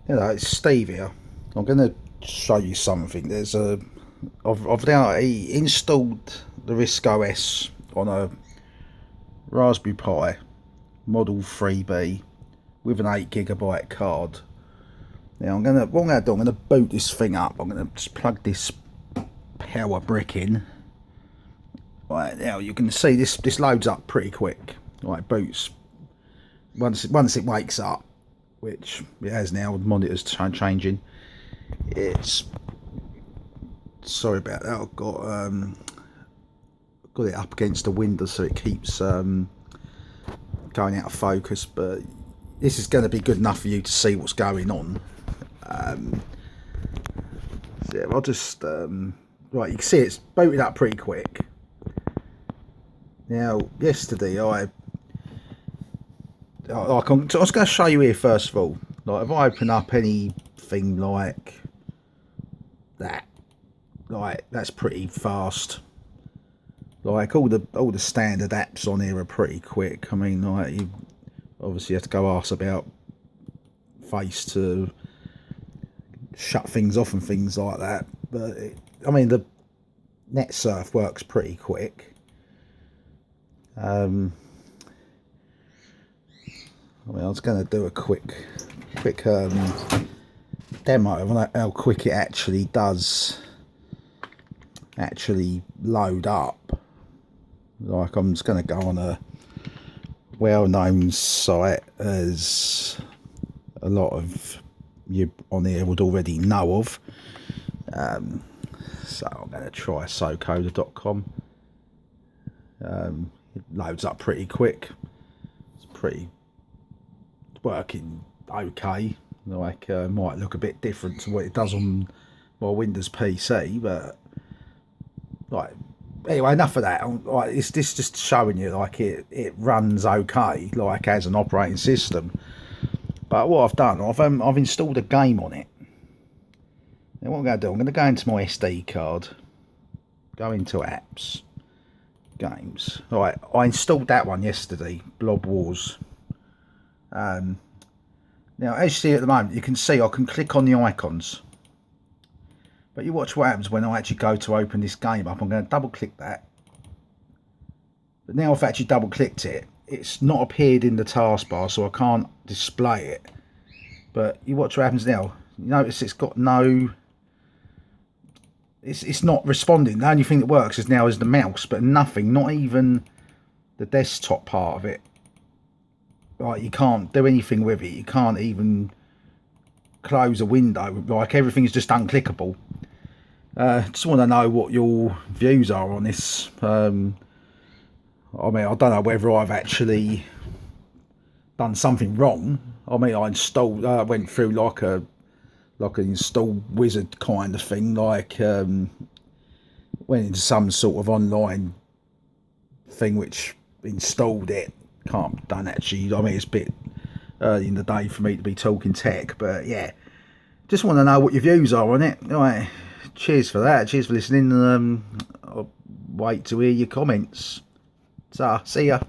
Hello, it's Steve here. I'm going to show you something. I've now installed the RISCOS on a Raspberry Pi Model 3B with an 8GB card. Now what I'm going to do, I'm going to boot this thing up. I'm going to just plug this power brick in. Right, now you can see this loads up pretty quick. Right, boots once it wakes up, which it has now. The monitor's changing. It's sorry about that. I've got it up against the window so it keeps going out of focus. But this is going to be good enough for you to see what's going on. So yeah, I'll just right. You can see it's booted up pretty quick. Now, yesterday I was going to show you here first of all. Like, if I open up anything like that, like that's pretty fast. Like all the standard apps on here are pretty quick. I mean, like you obviously have to go ask about Face to shut things off and things like that. But I mean, the net surf works pretty quick. I was going to do a quick demo of how quick it actually does load up. Like, I'm just going to go on a well-known site as a lot of you on here would already know of. So I'm going to try socoder.com. It loads up pretty quick. It's pretty working okay. Like might look a bit different to what it does on my Windows PC, but like anyway, enough of that. Like, it's just showing you like it runs okay, like as an operating system. But what I've done, I've installed a game on it. Now what I'm going to do, I'm going to go into my SD card, go into apps, games. Right, I installed that one yesterday, Blobwars. Now, as you see at the moment, you can see I can click on the icons. But you watch what happens when I actually go to open this game up. I'm going to double click that. But now I've actually double clicked it. It's not appeared in the taskbar, so I can't display it. But you watch what happens now. You notice it's got no... It's not responding. The only thing that works is now is the mouse, but nothing, not even the desktop part of it. Like, you can't do anything with it. You can't even close a window. Like, everything's just unclickable. Just want to know what your views are on this. I mean, I don't know whether I've actually done something wrong. I mean, I installed, went through like an install wizard kind of thing. Like, went into some sort of online thing which installed it. Can't be done actually. I mean, it's a bit early in the day for me to be talking tech, but yeah, just want to know what your views are on it. All right, cheers for that. Cheers for listening. I'll wait to hear your comments. So, see ya.